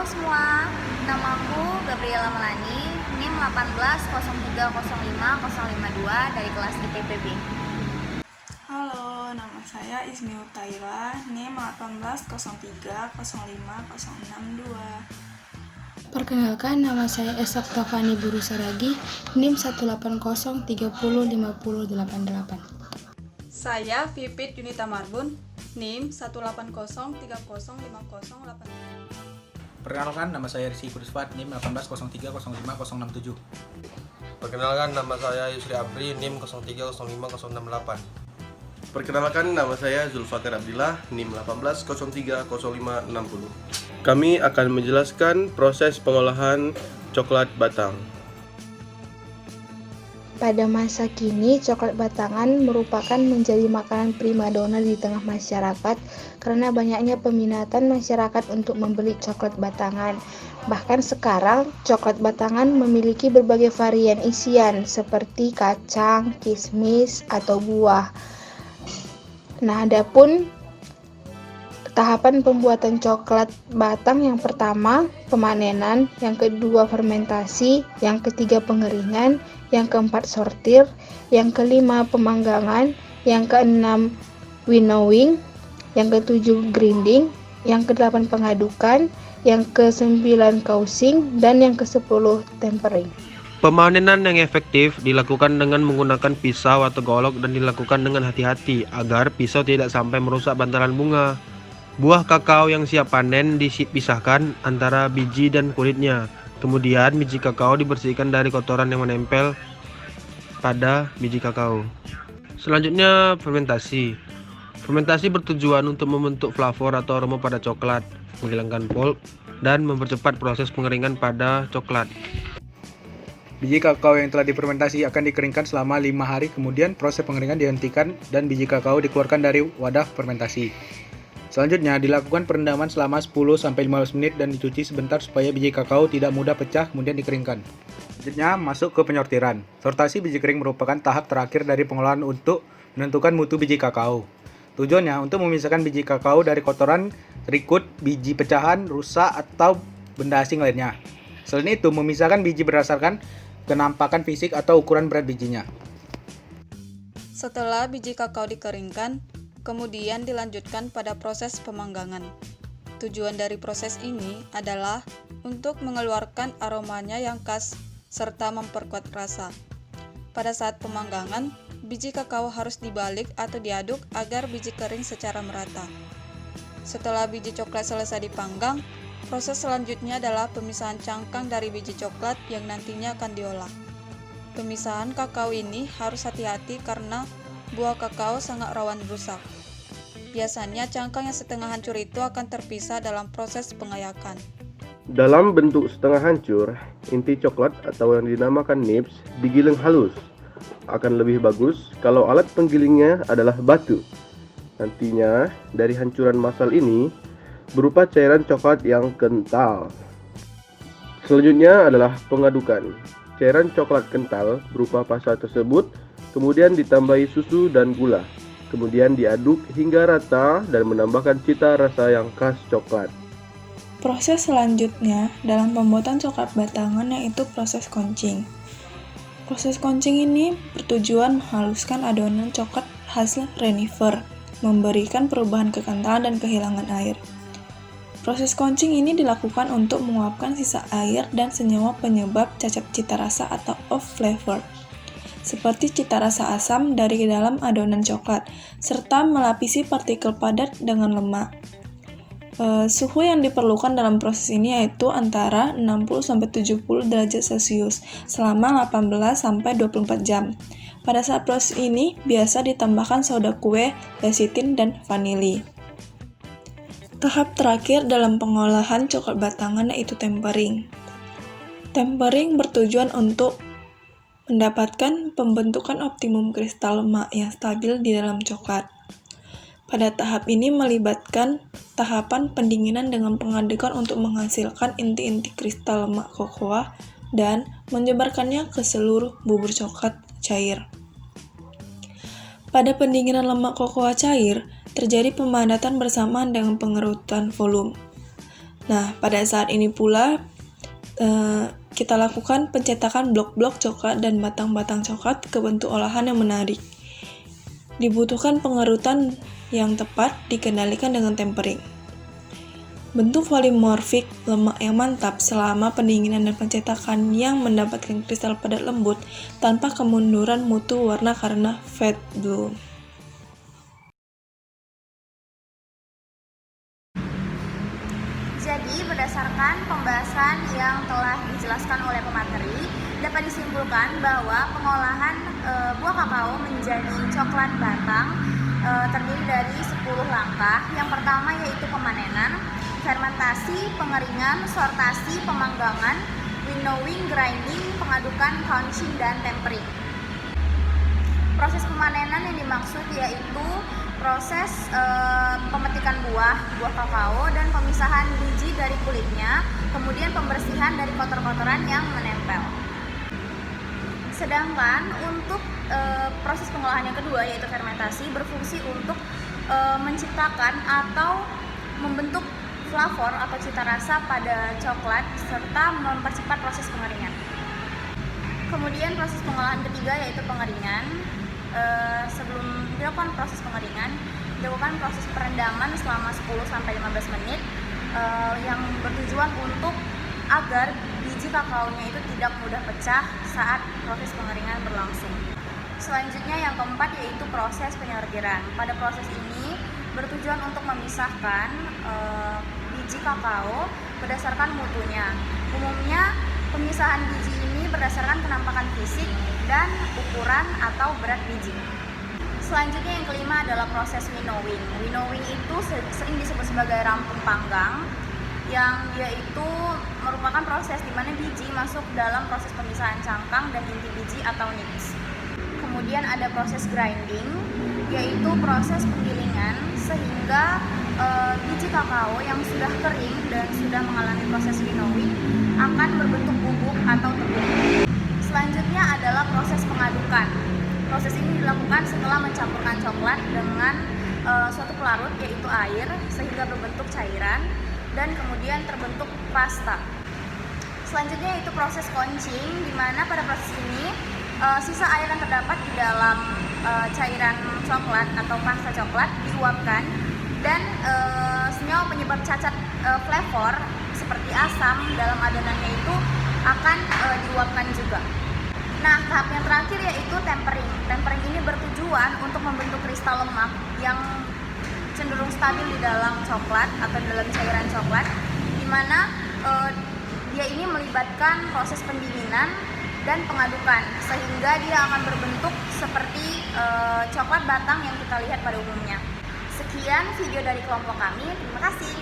semua, namaku Gabriela Melani, NIM 18030502 dari kelas IPPB. Halo, nama saya Ismi Utaira, NIM 1803050662. Perkenalkan, nama saya Esa Pravani Buru Saragi, NIM 180305088. Saya Pipit Yunita Marbun, NIM 180305088. Perkenalkan, nama saya Rizky Kudusfat, NIM 1803050667. Perkenalkan, nama saya Yusri Abri, NIM 03050668. Perkenalkan, nama saya Zulfatir Abdillah, NIM 18030560. Kami akan menjelaskan proses pengolahan coklat batang. Pada masa kini, coklat batangan merupakan menjadi makanan primadona di tengah masyarakat karena banyaknya peminatan masyarakat untuk membeli coklat batangan. Bahkan sekarang, coklat batangan memiliki berbagai varian isian seperti kacang, kismis, atau buah. Nah, adapun tahapan pembuatan coklat batang yang pertama pemanenan, yang kedua fermentasi, yang ketiga pengeringan, yang keempat sortir, yang kelima pemanggangan, yang keenam winnowing, yang ketujuh grinding, yang kedelapan pengadukan, yang kesembilan causing, dan yang kesepuluh tempering. Pemanenan yang efektif dilakukan dengan menggunakan pisau atau golok dan dilakukan dengan hati-hati agar pisau tidak sampai merusak bantalan bunga. Buah kakao yang siap panen dipisahkan antara biji dan kulitnya. Kemudian biji kakao dibersihkan dari kotoran yang menempel pada biji kakao. Selanjutnya fermentasi. Fermentasi bertujuan untuk membentuk flavor atau aroma pada coklat, menghilangkan pulp, dan mempercepat proses pengeringan pada coklat. Biji kakao yang telah difermentasi akan dikeringkan selama 5 hari, kemudian proses pengeringan dihentikan dan biji kakao dikeluarkan dari wadah fermentasi. Selanjutnya dilakukan perendaman selama 10-15 menit dan dicuci sebentar supaya biji kakao tidak mudah pecah, kemudian dikeringkan. Selanjutnya masuk ke penyortiran. Sortasi biji kering merupakan tahap terakhir dari pengolahan untuk menentukan mutu biji kakao. Tujuannya untuk memisahkan biji kakao dari kotoran, rikut, biji pecahan, rusak, atau benda asing lainnya. Selain itu, memisahkan biji berdasarkan kenampakan fisik atau ukuran berat bijinya. Setelah biji kakao dikeringkan, kemudian dilanjutkan pada proses pemanggangan. Tujuan dari proses ini adalah untuk mengeluarkan aromanya yang khas serta memperkuat rasa. Pada saat pemanggangan, biji kakao harus dibalik atau diaduk agar biji kering secara merata. Setelah biji coklat selesai dipanggang, proses selanjutnya adalah pemisahan cangkang dari biji coklat yang nantinya akan diolah. Pemisahan kakao ini harus hati-hati karena buah kakao sangat rawan rusak. Biasanya cangkang yang setengah hancur itu akan terpisah dalam proses pengayakan. Dalam bentuk setengah hancur, inti coklat atau yang dinamakan nibs digiling halus. Akan lebih bagus kalau alat penggilingnya adalah batu. Nantinya, dari hancuran massal ini berupa cairan coklat yang kental. Selanjutnya adalah pengadukan. Cairan coklat kental berupa pasta tersebut kemudian ditambahi susu dan gula. Kemudian diaduk hingga rata dan menambahkan cita rasa yang khas coklat. Proses selanjutnya dalam pembuatan coklat batangan yaitu proses koncing. Proses koncing ini bertujuan menghaluskan adonan coklat hasil renifer, memberikan perubahan kekentalan dan kehilangan air. Proses koncing ini dilakukan untuk menguapkan sisa air dan senyawa penyebab cacat cita rasa atau off flavor, seperti cita rasa asam dari dalam adonan coklat, serta melapisi partikel padat dengan lemak. Suhu yang diperlukan dalam proses ini yaitu antara 60-70 derajat Celcius selama 18-24 jam. Pada saat proses ini, biasa ditambahkan soda kue, lecitin, dan vanili. Tahap terakhir dalam pengolahan coklat batangan yaitu tempering. Tempering bertujuan untuk mendapatkan pembentukan optimum kristal lemak yang stabil di dalam coklat. Pada tahap ini melibatkan tahapan pendinginan dengan pengadukan untuk menghasilkan inti-inti kristal lemak kokoa dan menyebarkannya ke seluruh bubur coklat cair. Pada pendinginan lemak kokoa cair, terjadi pemadatan bersamaan dengan pengerutan volume. Nah, pada saat ini pula kita lakukan pencetakan blok-blok coklat dan batang-batang coklat ke bentuk olahan yang menarik. Dibutuhkan pengerutan yang tepat dikendalikan dengan tempering. Bentuk polimorfik lemak yang mantap selama pendinginan dan pencetakan yang mendapatkan kristal padat lembut tanpa kemunduran mutu warna karena fade bloom. Jadi, berdasarkan pembahasan yang telah dijelaskan oleh pemateri, dapat disimpulkan bahwa pengolahan buah kakao menjadi coklat batang terdiri dari 10 langkah. Yang pertama yaitu pemanenan, fermentasi, pengeringan, sortasi, pemanggangan, winnowing, grinding, pengadukan, conching, dan tempering. Proses pemanenan yang dimaksud yaitu proses pemetikan buah kakao dan pemisahan biji dari kulitnya, kemudian pembersihan dari kotor-kotoran yang menempel. Sedangkan untuk proses pengolahan yang kedua yaitu fermentasi berfungsi untuk menciptakan atau membentuk flavor atau cita rasa pada coklat serta mempercepat proses pengeringan. Kemudian proses pengolahan ketiga yaitu pengeringan. Sebelum dilakukan proses pengeringan, dilakukan proses perendaman selama 10-15 menit yang bertujuan untuk agar biji kakaonya itu tidak mudah pecah saat proses pengeringan berlangsung. Selanjutnya yang keempat yaitu proses penyortiran. Pada proses ini bertujuan untuk memisahkan biji kakao berdasarkan mutunya. Umumnya pemisahan biji ini berdasarkan penampakan fisik dan ukuran atau berat biji. Selanjutnya yang kelima adalah proses winnowing. Winnowing itu sering disebut sebagai rampung panggang, yang dia itu merupakan proses di mana biji masuk dalam proses pemisahan cangkang dan inti biji atau nibs. Kemudian ada proses grinding, yaitu proses penggilingan sehingga biji kakao yang sudah kering dan sudah mengalami proses winnowing akan berbentuk bubuk atau tepung. Selanjutnya adalah proses pengadukan. Proses ini dilakukan setelah mencampurkan coklat dengan suatu pelarut yaitu air sehingga berbentuk cairan dan kemudian terbentuk pasta. Selanjutnya yaitu proses conching, di mana pada proses ini sisa air yang terdapat di dalam cairan coklat atau pasta coklat diuapkan dan senyawa penyebab cacat flavor seperti asam dalam adonannya itu akan diuapkan juga. Nah, tahap yang terakhir yaitu tempering. Tempering ini bertujuan untuk membentuk kristal lemak yang cenderung stabil di dalam coklat atau di dalam cairan coklat, di mana dia ini melibatkan proses pendinginan dan pengadukan sehingga dia akan berbentuk seperti coklat batang yang kita lihat pada umumnya. Sekian video dari kelompok kami. Terima kasih.